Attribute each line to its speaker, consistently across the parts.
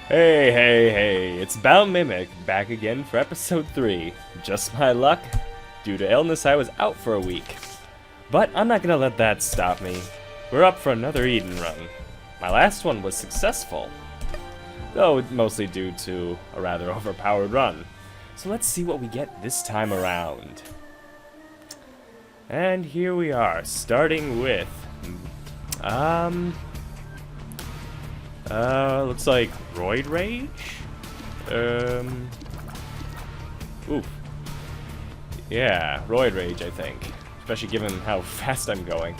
Speaker 1: Hey, it's Bound Mimic, back again for episode 3. Just my luck. Due to illness, I was out for a week. But I'm not gonna let that stop me. We're up for another Eden run. My last one was successful, though mostly due to a rather overpowered run. So let's see what we get this time around. And here we are, starting with... looks like Roid Rage? Oof. Yeah, Roid Rage, I think. Especially given how fast I'm going.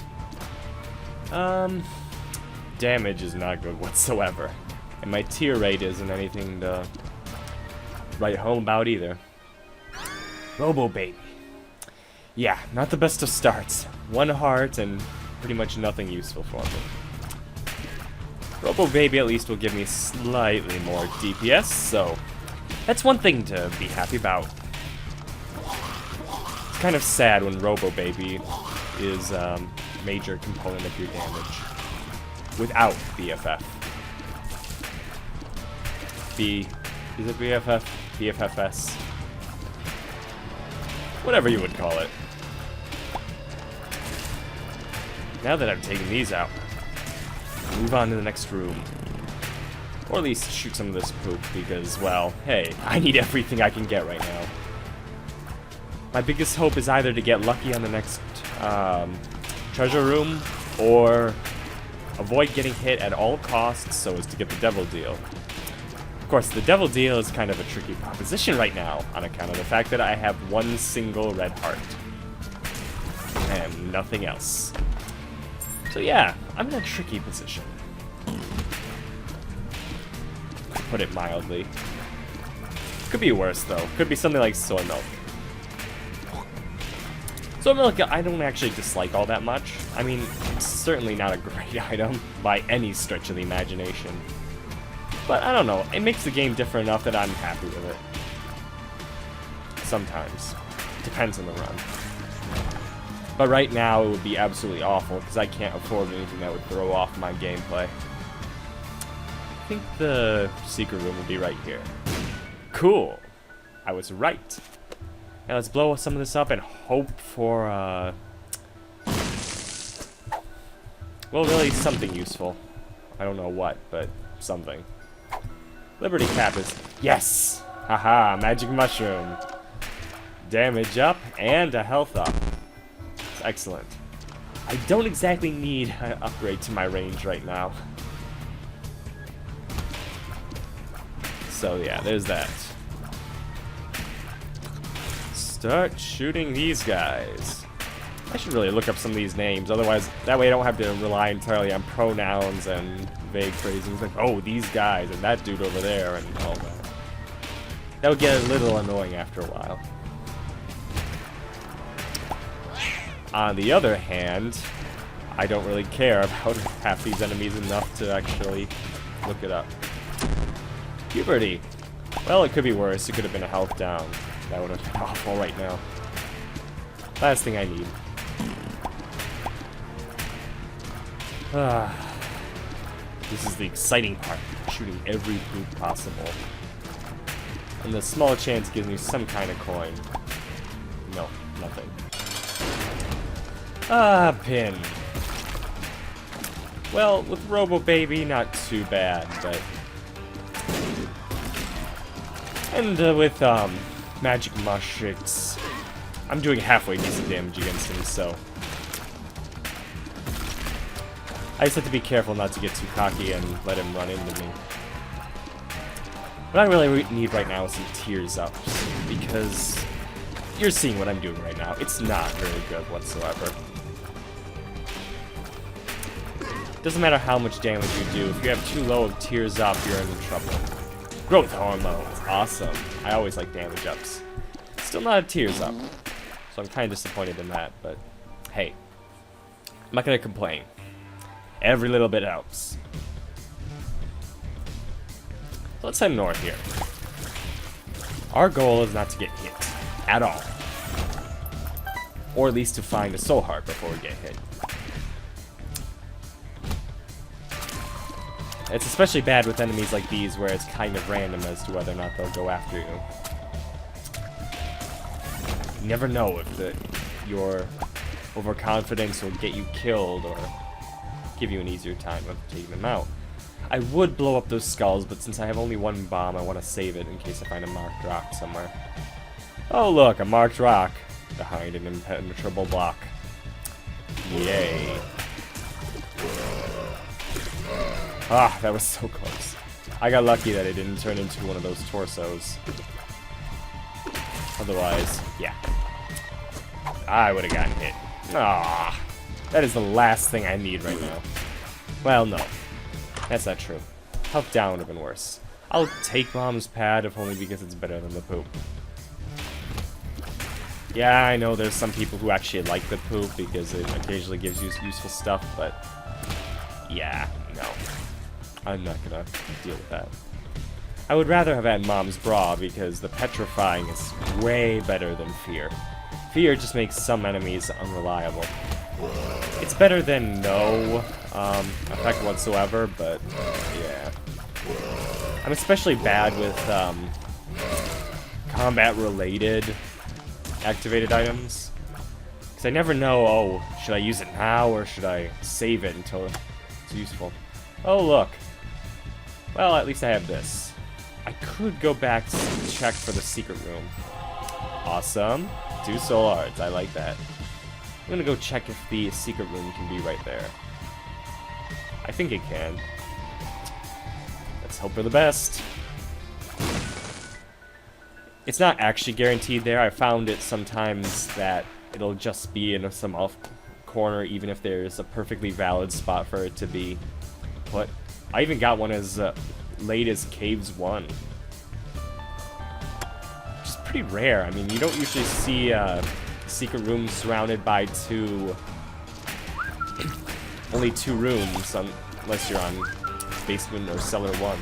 Speaker 1: Damage is not good whatsoever. And my tier rate isn't anything to write home about either. Robo Baby. Yeah, not the best of starts. 1 heart and pretty much nothing useful for me. Robo Baby at least will give me slightly more DPS, so that's one thing to be happy about. It's kind of sad when Robo Baby is a major component of your damage without BFF. Is it BFF? BFFS? Whatever you would call it. Now that I've taken these out, move on to the next room. Or at least shoot some of this poop, because, well, hey, I need everything I can get right now. My biggest hope is either to get lucky on the next treasure room, or avoid getting hit at all costs so as to get the devil deal. Of course, the devil deal is kind of a tricky proposition right now, on account of the fact that I have 1 single red heart. And nothing else. So yeah, I'm in a tricky position. To put it mildly. Could be worse though. Could be something like soy milk. Soy milk I don't actually dislike all that much. I mean, it's certainly not a great item by any stretch of the imagination. But I don't know, it makes the game different enough that I'm happy with it. Sometimes. Depends on the run. But right now, it would be absolutely awful, because I can't afford anything that would throw off my gameplay. I think the secret room will be right here. Cool! I was right. Now let's blow some of this up and hope for, well, really, something useful. I don't know what, but something. Liberty Cap is... Yes! Haha, Magic Mushroom. Damage up and a health up. Excellent. I don't exactly need an upgrade to my range right now. So yeah, there's that. Start shooting these guys. I should really look up some of these names, otherwise that way I don't have to rely entirely on pronouns and vague phrasings like, oh, these guys and that dude over there and all that. That would get a little annoying after a while. On the other hand, I don't really care about half these enemies enough to actually look it up. Puberty. Well, it could be worse. It could have been a health down. That would have been awful right now. Last thing I need. This is the exciting part. Shooting every poop possible. And the small chance gives me some kind of coin. No, nothing. Pin. Well, with Robo Baby, not too bad, but... And with, Magic Mush, I'm doing halfway decent damage against him, so... I just have to be careful not to get too cocky and let him run into me. What I really need right now is some tears ups, because... You're seeing what I'm doing right now. It's not very good whatsoever. Doesn't matter how much damage you do, if you have too low of tears up, you're in trouble. Growth hormones, awesome. I always like damage ups. Still not a tears up, so I'm kind of disappointed in that, but hey, I'm not gonna complain. Every little bit helps. So let's head north here. Our goal is not to get hit at all, or at least to find a soul heart before we get hit. It's especially bad with enemies like these, where it's kind of random as to whether or not they'll go after you. You never know if your overconfidence will get you killed or give you an easier time of taking them out. I would blow up those skulls, but since I have only one bomb, I want to save it in case I find a marked rock somewhere. Oh look, a marked rock behind an impenetrable block. Yay. Ah, that was so close. I got lucky that it didn't turn into one of those torsos. Otherwise, yeah. I would have gotten hit. Ah, that is the last thing I need right now. Well, no. That's not true. Health down would have been worse. I'll take Mom's pad if only because it's better than the poop. Yeah, I know there's some people who actually like the poop because it occasionally gives you useful stuff, but yeah, no. I'm not gonna deal with that. I would rather have had Mom's bra because the petrifying is way better than fear. Fear just makes some enemies unreliable. It's better than no effect whatsoever, but yeah. I'm especially bad with combat-related activated items. Because I never know, oh, should I use it now or should I save it until it's useful? Oh, look. Well, at least I have this. I could go back to check for the secret room. Awesome. 2 soul hearts. I like that. I'm gonna go check if the secret room can be right there. I think it can. Let's hope for the best. It's not actually guaranteed there. I found it sometimes that it'll just be in some off corner even if there's a perfectly valid spot for it to be put. I even got one as late as Caves 1. Which is pretty rare. I mean, you don't usually see secret rooms surrounded by only 2 rooms unless you're on basement or cellar 1.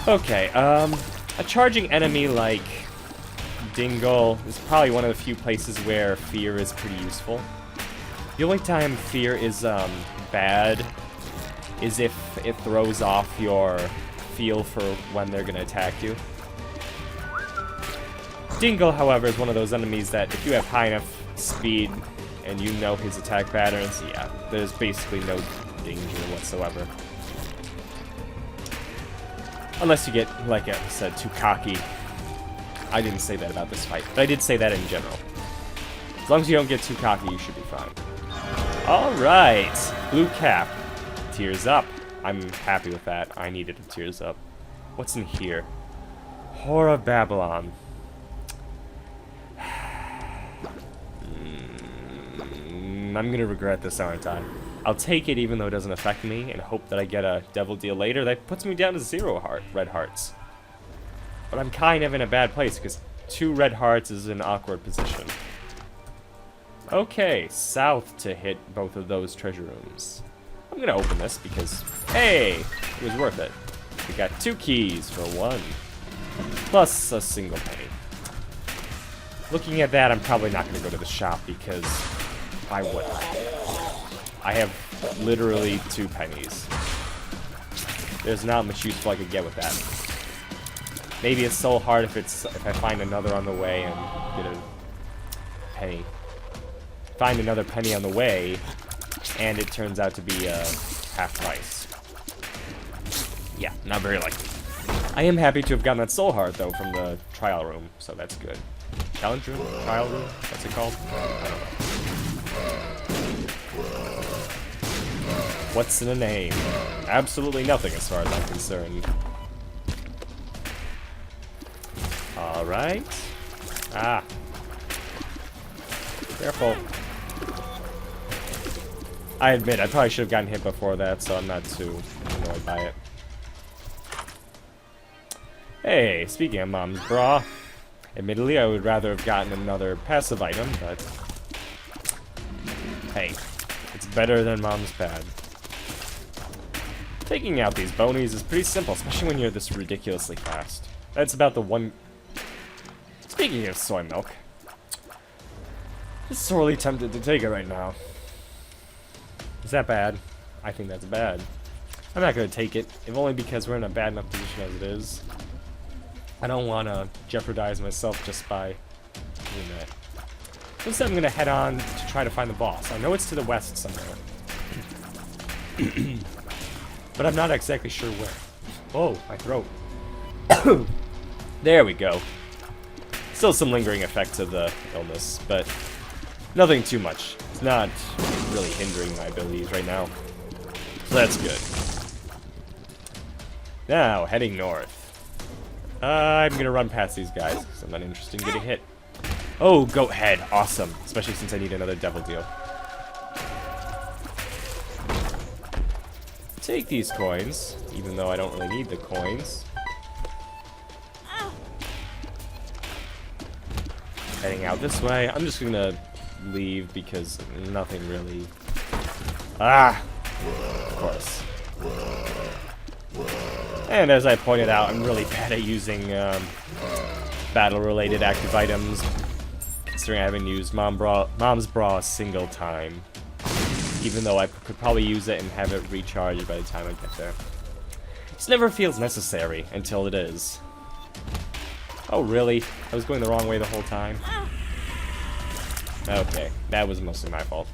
Speaker 1: Okay, a charging enemy like Dingle is probably one of the few places where fear is pretty useful. The only time fear is bad is if it throws off your feel for when they're gonna attack you. Dingle, however, is one of those enemies that if you have high enough speed and you know his attack patterns, yeah, there's basically no danger whatsoever. Unless you get, like I said, too cocky. I didn't say that about this fight, but I did say that in general. As long as you don't get too cocky, you should be fine. Alright! Blue cap. Tears up. I'm happy with that. I needed a tears up. What's in here? Whore of Babylon. I'm gonna regret this, aren't I? I'll take it even though it doesn't affect me and hope that I get a devil deal later that puts me down to 0 red hearts. But I'm kind of in a bad place because 2 red hearts is an awkward position. Okay, south to hit both of those treasure rooms. I'm gonna open this because, hey, it was worth it. We got 2 keys for 1, plus a single penny. Looking at that, I'm probably not gonna go to the shop because I wouldn't. I have literally 2 pennies. There's not much useful I could get with that. Maybe it's so hard if I find another on the way and get a penny. Find another penny on the way, and it turns out to be half price. Yeah, not very likely. I am happy to have gotten that soul heart though from the trial room, so that's good. Challenge room? Trial room? What's it called? I don't know. What's in a name? Absolutely nothing as far as I'm concerned. Alright. Ah. Careful. I admit, I probably should have gotten hit before that, so I'm not too annoyed by it. Hey, speaking of Mom's bra. Admittedly, I would rather have gotten another passive item, but hey, it's better than Mom's pad. Taking out these bonies is pretty simple, especially when you're this ridiculously fast. That's about the one... Speaking of soy milk, I'm sorely tempted to take it right now. Is that bad? I think that's bad. I'm not going to take it, if only because we're in a bad enough position as it is. I don't want to jeopardize myself just by doing that. Instead, I'm going to head on to try to find the boss. I know it's to the west somewhere. But I'm not exactly sure where. Oh, my throat. There we go. Still some lingering effects of the illness, but nothing too much. It's not really hindering my abilities right now. So that's good. Now, heading north. I'm gonna run past these guys, because I'm not interested in getting hit. Oh, goat head. Awesome. Especially since I need another devil deal. Take these coins, even though I don't really need the coins. Heading out this way. I'm just gonna leave because nothing really... Ah! Of course. And as I pointed out, I'm really bad at using battle-related active items, considering I haven't used Mom's Bra a single time. Even though I could probably use it and have it recharged by the time I get there. It never feels necessary until it is. Oh, really? I was going the wrong way the whole time? Okay, that was mostly my fault.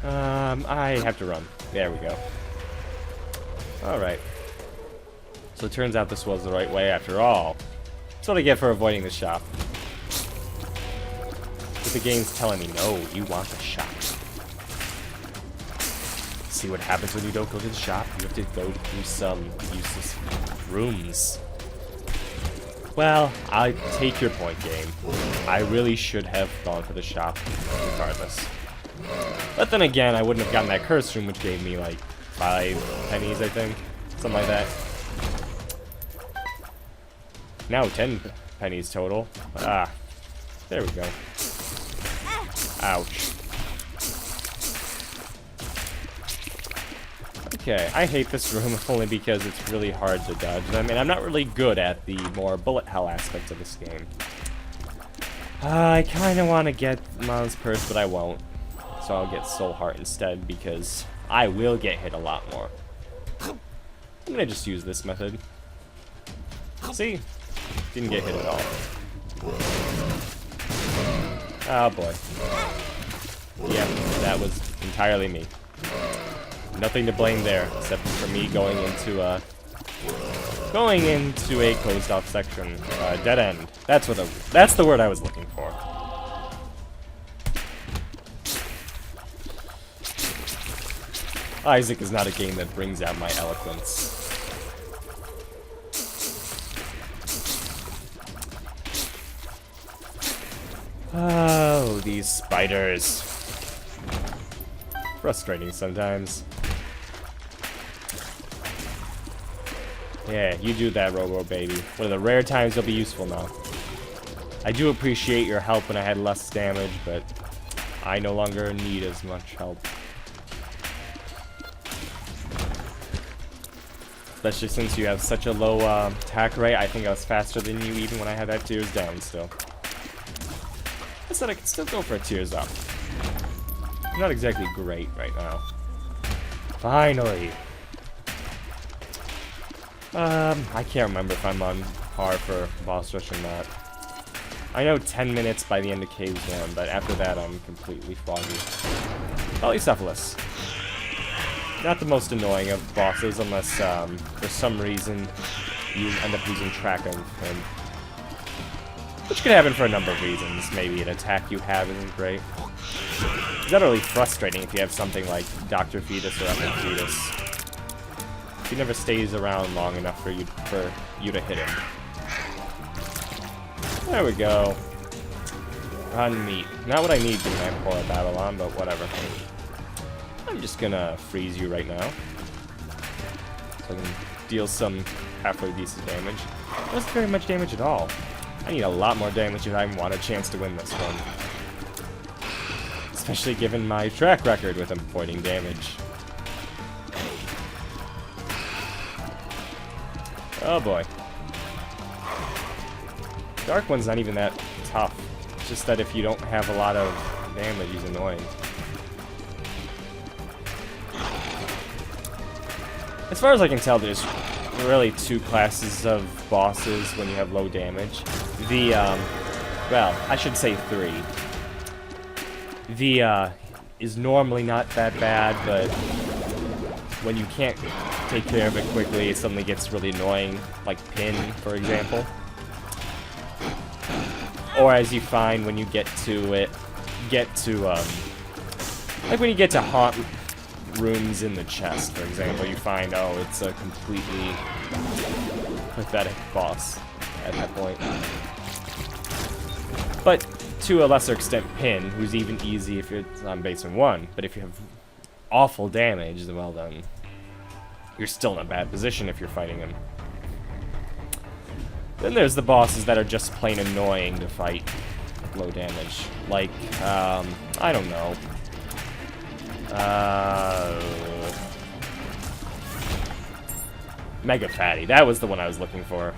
Speaker 1: I have to run. There we go. Alright. So it turns out this was the right way after all. That's what I get for avoiding the shop. But the game's telling me, no, you want the shop. See what happens when you don't go to the shop? You have to go through some useless rooms. Well, I take your point, game. I really should have gone for the shop, regardless. But then again, I wouldn't have gotten that curse room, which gave me like 5 pennies, I think. Something like that. Now 10 pennies total. Ah, there we go. Ouch. Okay, I hate this room only because it's really hard to dodge them, and I'm not really good at the more bullet hell aspects of this game. I kind of want to get Mom's Purse, but I won't. So I'll get Soul Heart instead, because I will get hit a lot more. I'm gonna just use this method. See? Didn't get hit at all. Oh boy. Yep, that was entirely me. Nothing to blame there, except for me going into a closed off section, dead end. That's the word I was looking for. Isaac is not a game that brings out my eloquence. Oh, these spiders. Frustrating sometimes. Yeah, you do that, Robo Baby. One of the rare times you'll be useful now. I do appreciate your help when I had less damage, but I no longer need as much help. Especially since you have such a low attack rate. I think I was faster than you even when I had that Tears down still. I said I could still go for a Tears up. I'm not exactly great right now. Finally. I can't remember if I'm on par for boss rush or not. I know 10 minutes by the end of Caves 1, but after that I'm completely foggy. Polycephalus. Not the most annoying of bosses unless for some reason you end up losing track of him. Which could happen for a number of reasons. Maybe an attack you have isn't great. It's utterly frustrating if you have something like Dr. Fetus or Epic Fetus. He never stays around long enough for you to hit him. There we go. On meat. Not what I need to my poor Babylon, but whatever. I'm just gonna freeze you right now. So I can deal some halfway decent damage. That's not very much damage at all. I need a lot more damage if I want a chance to win this one. Especially given my track record with avoiding damage. Oh boy. Dark One's not even that tough. It's just that if you don't have a lot of damage, he's annoying. As far as I can tell, there's really two classes of bosses when you have low damage. The, well, I should say three. The, is normally not that bad, but when you can't take care of it quickly, it suddenly gets really annoying, like Pin, for example. Or as you find when you get to, like when you get to haunt rooms in the chest, for example, you find, oh, it's a completely pathetic boss at that point. But to a lesser extent, Pin, who's even easy if you're on basement 1, but if you have awful damage, then well then, you're still in a bad position if you're fighting him. Then there's the bosses that are just plain annoying to fight with low damage. Like, I don't know. Mega Fatty. That was the one I was looking for.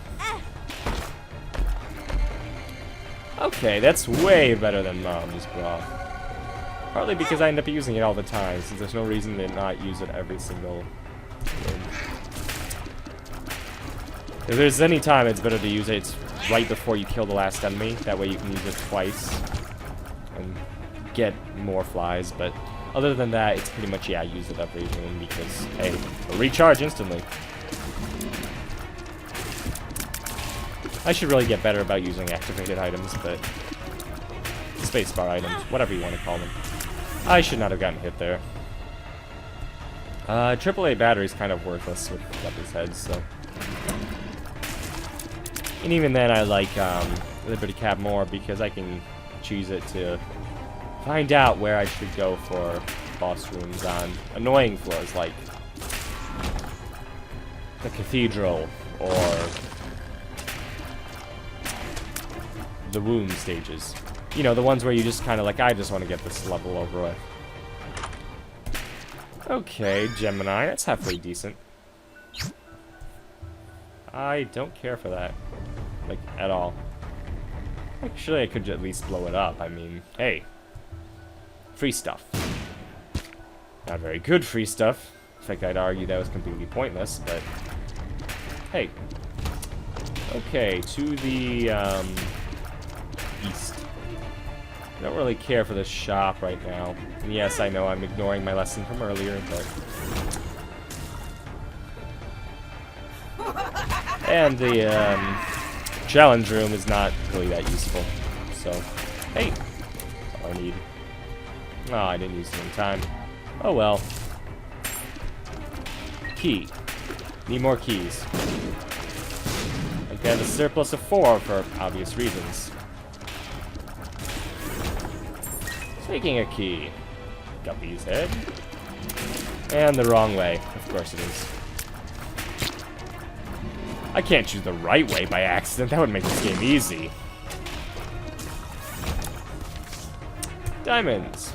Speaker 1: Okay, that's way better than Mom's Broth. Partly because I end up using it all the time, since there's no reason to not use it every single room. If there's any time it's better to use it, it's right before you kill the last enemy. That way you can use it twice and get more flies, but other than that, it's pretty much, yeah, use it every room because, hey, it'll recharge instantly. I should really get better about using activated items, but spacebar items, whatever you want to call them. I should not have gotten hit there. AAA battery's kind of worthless with Guppy's heads, so. And even then, I like Liberty Cap more because I can choose it to find out where I should go for boss rooms on annoying floors like the Cathedral or the womb stages. You know, the ones where you just kind of like, I just want to get this level over with. Okay, Gemini, that's halfway decent. I don't care for that. Like, at all. Actually, I could at least blow it up. I mean, hey. Free stuff. Not very good free stuff. In fact, I'd argue that was completely pointless, but hey. Okay, to the, east. I don't really care for this shop right now. And yes, I know I'm ignoring my lesson from earlier, but... And the, challenge room is not really that useful. So, hey! That's all I need. Oh, I didn't use it in time. Oh well. Key. Need more keys. Okay, the surplus of 4 for obvious reasons. Taking a key. Guppy's head. And the wrong way. Of course it is. I can't choose the right way by accident. That would make this game easy. Diamonds.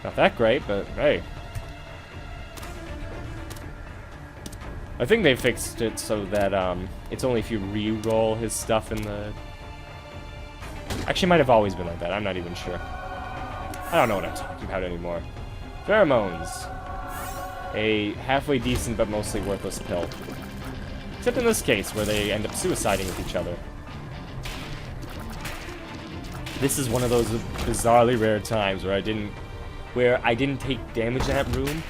Speaker 1: Not that great, but hey. I think they fixed it so that it's only if you re-roll his stuff in the... Actually, it might have always been like that. I'm not even sure. I don't know what I'm talking about anymore. Pheromones. A halfway decent but mostly worthless pill. Except in this case, where they end up suiciding with each other. This is one of those bizarrely rare times where I didn't take damage in that room,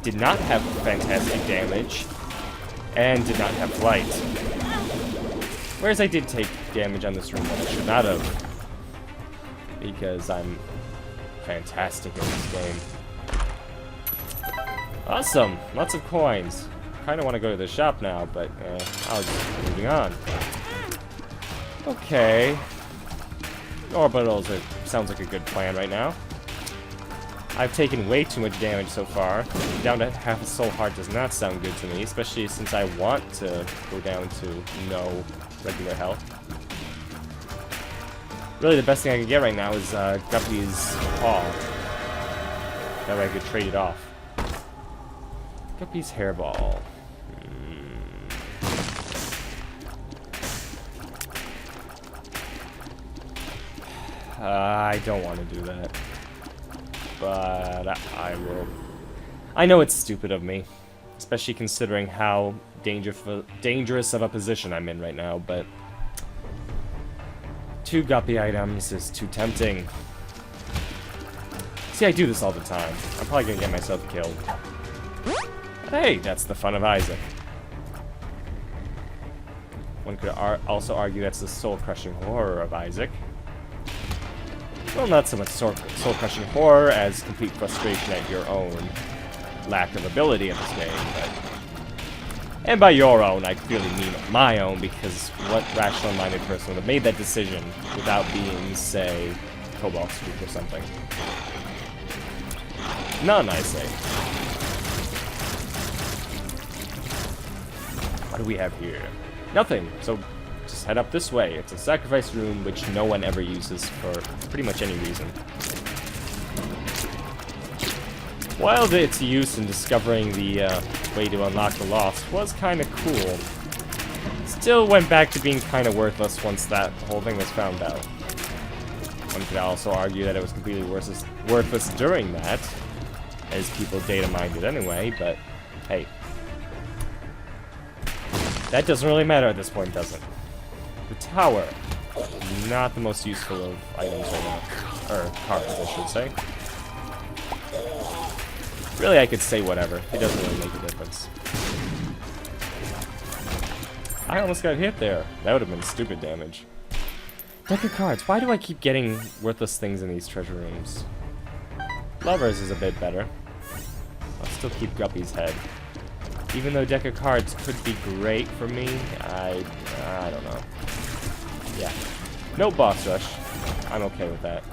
Speaker 1: did not have fantastic damage, and did not have flight. Whereas I did take damage on this room that I should not have. Because I'm fantastic in this game. Awesome! Lots of coins. Kinda want to go to the shop now, but I'll just moving on. Okay. Orbitals sounds like a good plan right now. I've taken way too much damage so far. Down to half a soul heart does not sound good to me, especially since I want to go down to no regular health. Really, the best thing I can get right now is Guppy's paw. That way I could trade it off. Guppy's hairball. I don't want to do that. But I will. I know it's stupid of me. Especially considering how dangerous of a position I'm in right now, but 2 guppy items is too tempting. See, I do this all the time. I'm probably gonna get myself killed. Hey, that's the fun of Isaac. One could also argue that's the soul-crushing horror of Isaac. Well, not so much soul-crushing horror as complete frustration at your own lack of ability in this game, but... And by your own, I clearly mean my own, because what rational-minded person would have made that decision without being, say, Cobalt Spook or something? None, I say. What do we have here? Nothing, so just head up this way. It's a sacrifice room which no one ever uses for pretty much any reason. While its use in discovering the way to unlock the lost was kind of cool, still went back to being kind of worthless once that whole thing was found out. One could also argue that it was completely worthless during that, as people data mined it anyway, but hey. That doesn't really matter at this point, does it? The tower. Not the most useful of items right now. Or cards, I should say. Really, I could say whatever. It doesn't really make a difference. I almost got hit there. That would have been stupid damage. Deck of cards. Why do I keep getting worthless things in these treasure rooms? Lovers is a bit better. I'll still keep Guppy's head. Even though deck of cards could be great for me, I don't know. Yeah. No boss rush. I'm okay with that.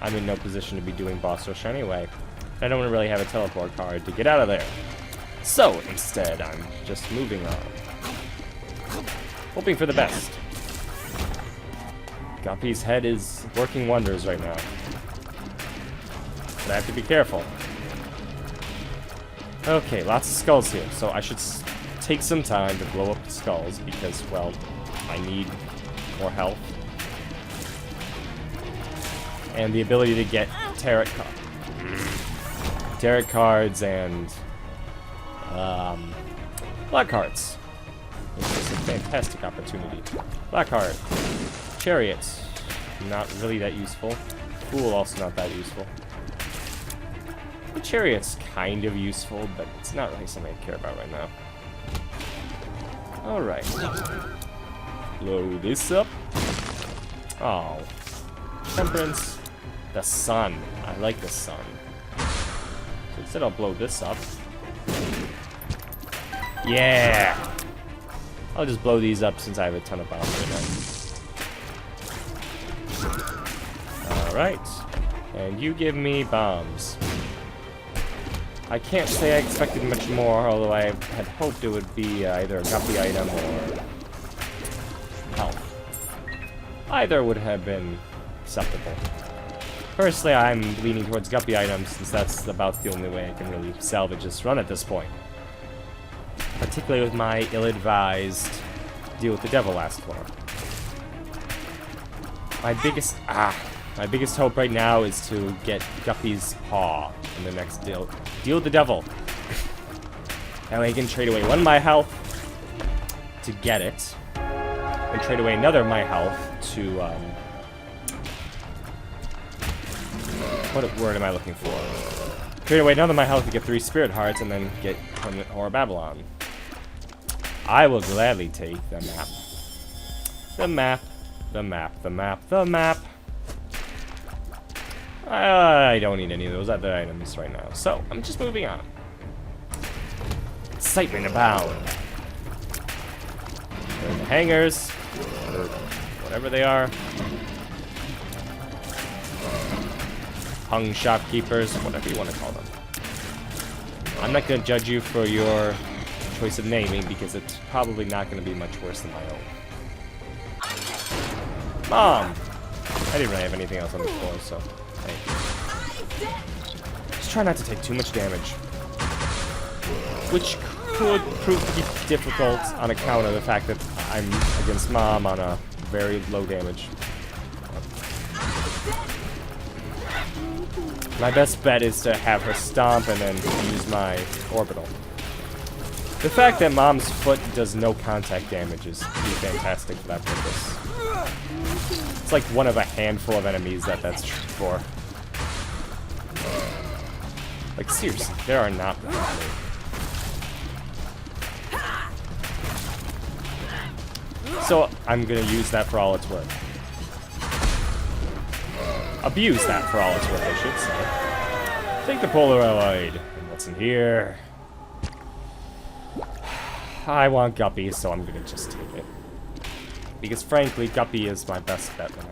Speaker 1: I'm in no position to be doing boss rush anyway. I don't really have a teleport card to get out of there. So, instead, I'm just moving on. Hoping for the best. Guppy's head is working wonders right now. But I have to be careful. Okay, lots of skulls here, so I should take some time to blow up the skulls because, well, I need more health. And the ability to get tarot cards and black cards. Which is a fantastic opportunity. Black card. Chariots. Not really that useful. Fool also not that useful. The chariot's kind of useful, but it's not really something I care about right now. Alright. Blow this up. Oh. Temperance. The sun. I like the sun. So instead I'll blow this up. Yeah! I'll just blow these up since I have a ton of bombs right now. Alright. And you give me bombs. I can't say I expected much more, although I had hoped it would be either a guppy item or health. Either would have been acceptable. Personally, I'm leaning towards guppy items since that's about the only way I can really salvage this run at this point. Particularly with my ill-advised deal with the devil last one. My biggest hope right now is to get Guppy's paw in the next deal. Deal with the devil. That way I can trade away one of my health to get it, and trade away another of my health to, what word am I looking for? Trade away another of my health to get 3 spirit hearts, and then get Permanent Horror Babylon. I will gladly take the map. The map. The map. The map. The map. I don't need any of those other items right now, so I'm just moving on. Excitement abound. They're in the hangars, or whatever they are. Hung shopkeepers, whatever you want to call them. I'm not going to judge you for your choice of naming because it's probably not going to be much worse than my own. Mom! I didn't really have anything else on the floor, so... Hey. Just try not to take too much damage. Which could prove to be difficult on account of the fact that I'm against Mom on a very low damage. My best bet is to have her stomp and then use my orbital. The fact that Mom's foot does no contact damage is pretty fantastic for that purpose. It's like one of a handful of enemies that's true for. Like, seriously, there are not many. So, I'm gonna use that for all it's worth. Abuse that for all it's worth, I should say. Take the Polaroid. And what's in here? I want Guppy, so I'm gonna just take it. Because frankly, Guppy is my best bet right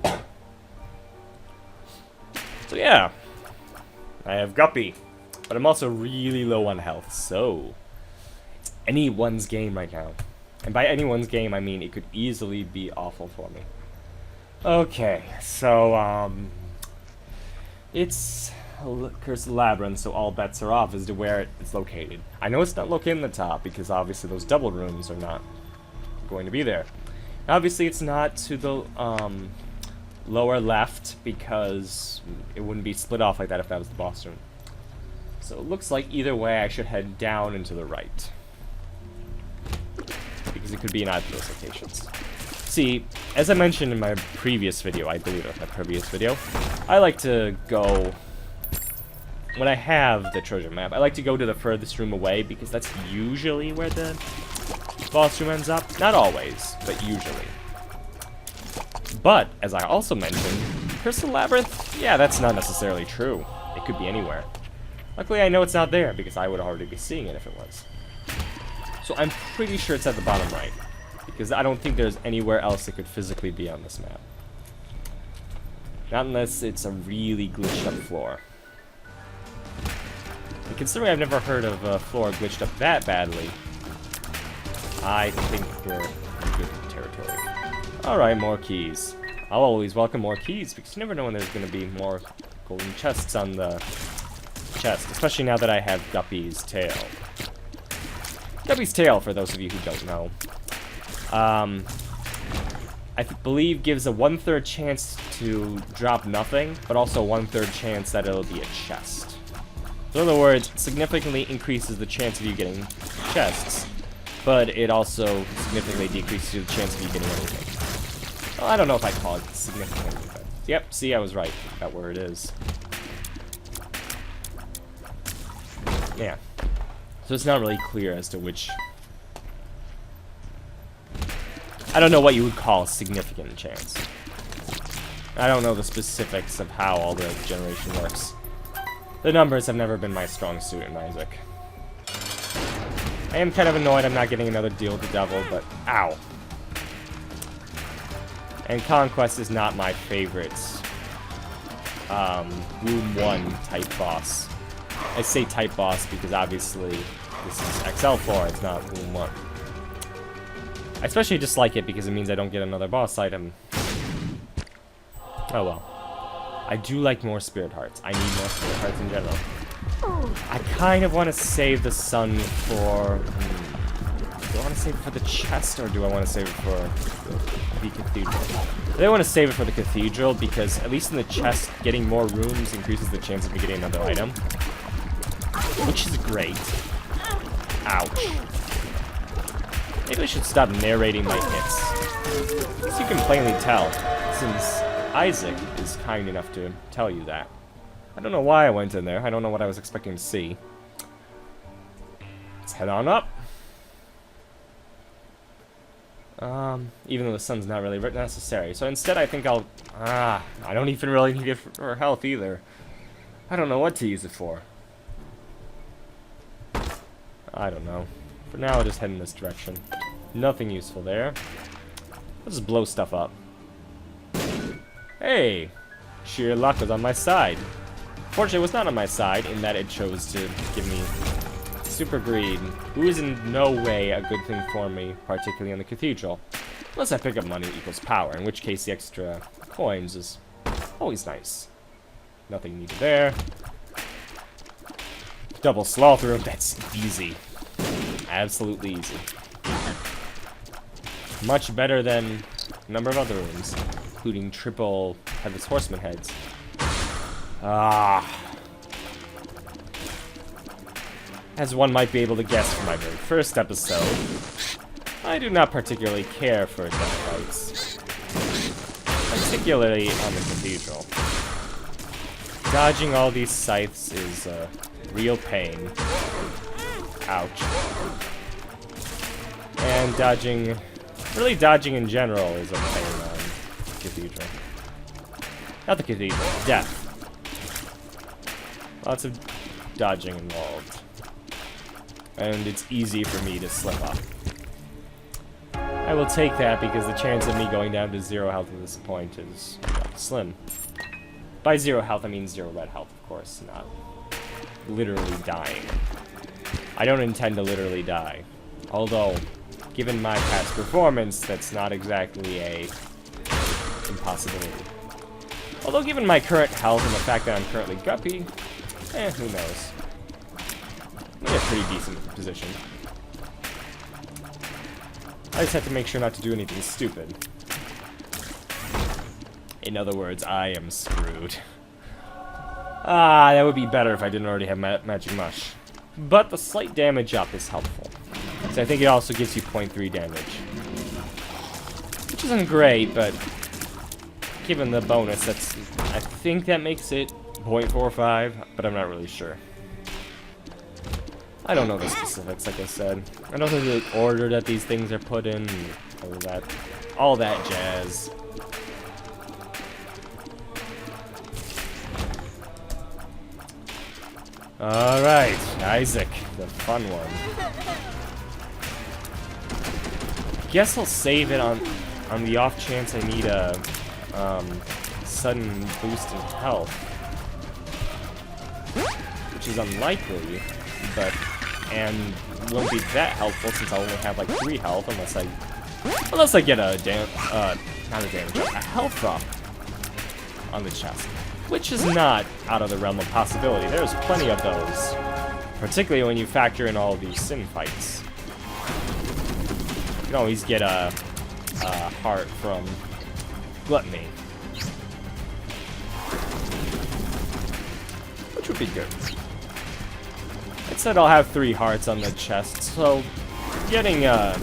Speaker 1: now. So yeah. I have Guppy. But I'm also really low on health, so it's anyone's game right now. And by anyone's game, I mean it could easily be awful for me. Okay, so, it's Cursed Labyrinth, so all bets are off as to where it's located. I know it's not located in the top, because obviously those double rooms are not going to be there. Obviously it's not to the, lower left, because it wouldn't be split off like that if that was the boss room. So it looks like either way I should head down and to the right. Because it could be in either of those locations. See, as I mentioned in my previous video, I believe it was my previous video, I like to go, when I have the treasure map, I like to go to the furthest room away because that's usually where the boss room ends up. Not always, but usually. But, as I also mentioned, Cursed Labyrinth, yeah, that's not necessarily true. It could be anywhere. Luckily, I know it's not there because I would already be seeing it if it was. So I'm pretty sure it's at the bottom right, because I don't think there's anywhere else it could physically be on this map. Not unless it's a really glitched up floor. And considering I've never heard of a floor glitched up that badly, I think we're in good territory. Alright, more keys. I'll always welcome more keys, because you never know when there's going to be more golden chests on the chest, especially now that I have Guppy's tail. Guppy's tail, for those of you who don't know, I believe gives a 1/3 chance to drop nothing, but also a 1/3 chance that it'll be a chest. So in other words, it significantly increases the chance of you getting chests, but it also significantly decreases the chance of you getting anything. Well, I don't know if I call it significantly, but yep, see, I was right about where it is. Yeah. So it's not really clear as to which... I don't know what you would call a significant chance. I don't know the specifics of how all the generation works. The numbers have never been my strong suit in Isaac. I am kind of annoyed I'm not getting another deal with the devil, but ow. And Conquest is not my favorite Room 1 type boss. I say type boss because obviously this is XL4, it's not Room 1. I especially dislike it because it means I don't get another boss item. Oh well. I do like more Spirit Hearts. I need more Spirit Hearts in general. I kind of want to save the sun for... do I want to save it for the chest, or do I want to save it for the cathedral? I think I want to save it for the cathedral because, at least in the chest, getting more rooms increases the chance of me getting another item. Which is great. Ouch. Maybe I should stop narrating my hits. As you can plainly tell, since Isaac is kind enough to tell you that. I don't know why I went in there. I don't know what I was expecting to see. Let's head on up. Even though the sun's not really necessary. So instead I think I'll... I don't even really need it for health either. I don't know what to use it for. I don't know. For now, I'll just head in this direction. Nothing useful there. Let's just blow stuff up. Hey! Sheer luck was on my side. Fortunately, it was not on my side, in that it chose to give me Super Greed, who is in no way a good thing for me, particularly in the cathedral. Unless I pick up money equals power, in which case the extra coins is always nice. Nothing needed there. Double sloth room, that's easy. Absolutely easy. Much better than a number of other rooms, including triple Headless Horseman heads. As one might be able to guess from my very first episode, I do not particularly care for death fights. Particularly on the cathedral. Dodging all these scythes is a real pain. Ouch. And really dodging in general is a pain on the cathedral. Not the cathedral, death. Lots of dodging involved. And it's easy for me to slip up. I will take that because the chance of me going down to 0 health at this point is slim. By 0 health, I mean 0 red health, of course, not literally dying. I don't intend to literally die. Although, given my past performance, that's not exactly a impossibility. Although, given my current health and the fact that I'm currently guppy, who knows. I'm in a pretty decent position. I just have to make sure not to do anything stupid. In other words, I am screwed. That would be better if I didn't already have Magic Mush. But the slight damage up is helpful. So I think it also gives you 0.3 damage. Which isn't great, but given the bonus, I think that makes it 0.45, but I'm not really sure. I don't know the specifics, like I said. I don't know the order that these things are put in, and all that jazz. Alright, Isaac, the fun one. Guess I'll save it on the off chance I need a sudden boost in health. Which is unlikely, and won't be that helpful since I only have like 3 health unless I get a health up on the chest, which is not out of the realm of possibility. There's plenty of those, particularly when you factor in all of these sim fights. You can always get a heart from gluttony, which would be good. It said I'll have 3 hearts on the chest, so getting a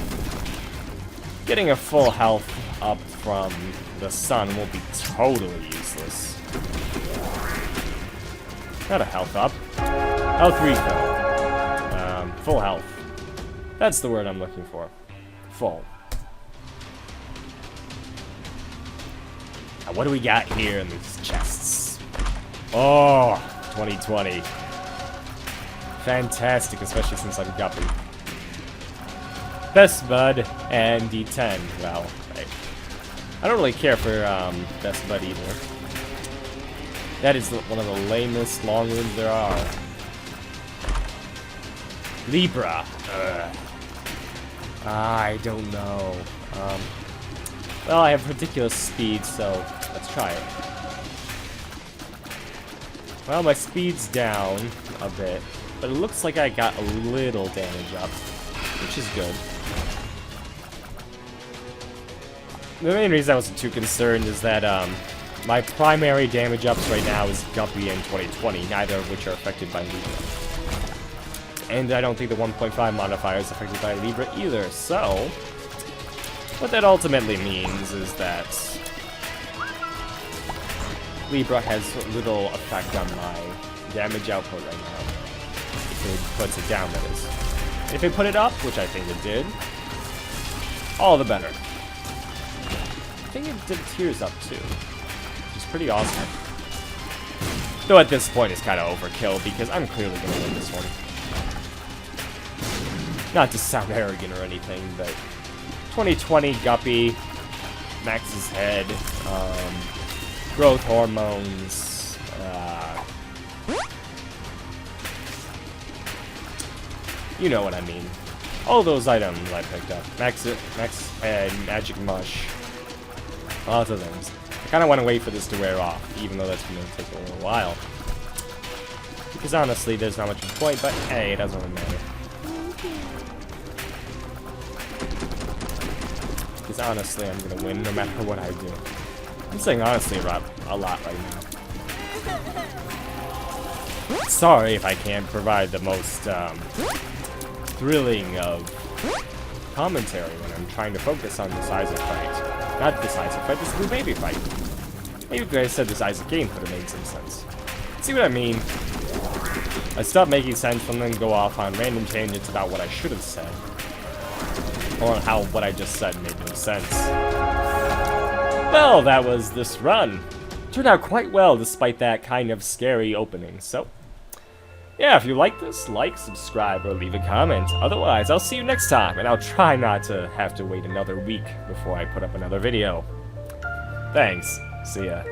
Speaker 1: full health up from the sun will be totally useless. Got a health up. Health refill. Full health. That's the word I'm looking for. Full. Now, what do we got here in these chests? Oh, 2020. Fantastic, especially since I'm guppy. Best Bud and D10. Well, I don't really care for Best Bud either. That is one of the lamest long runes there are. Libra. I don't know. Well, I have ridiculous speed, so let's try it. Well, my speed's down a bit, but it looks like I got a little damage up, which is good. The main reason I wasn't too concerned is that my primary damage ups right now is Guppy and 2020, neither of which are affected by Libra. And I don't think the 1.5 modifier is affected by Libra either, so what that ultimately means is that Libra has little effect on my damage output right now. If it puts it down, that is. If it put it up, which I think it did, all the better. I think it did tears up too, which is pretty awesome. Though at this point it's kind of overkill because I'm clearly going to win this one. Not to sound arrogant or anything, but 2020 Guppy, Max's head, growth hormones, you know what I mean. All those items I picked up. Max head, magic mush, lots of things. I kind of want to wait for this to wear off, even though that's going to take a little while. Because honestly, there's not much of a point, but hey, it doesn't really matter. Because honestly, I'm going to win no matter what I do. I'm saying honestly a lot right now. Sorry if I can't provide the most thrilling of commentary when I'm trying to focus on this Isaac fight. Not this Isaac fight, this Blue Baby fight. Maybe I said this Isaac game could have made some sense. See what I mean? I stop making sense and then go off on random tangents about what I should have said. Or how what I just said made no sense. Well, that was this run. Turned out quite well despite that kind of scary opening, so... yeah, if you like this, like, subscribe, or leave a comment. Otherwise, I'll see you next time, and I'll try not to have to wait another week before I put up another video. Thanks. See ya.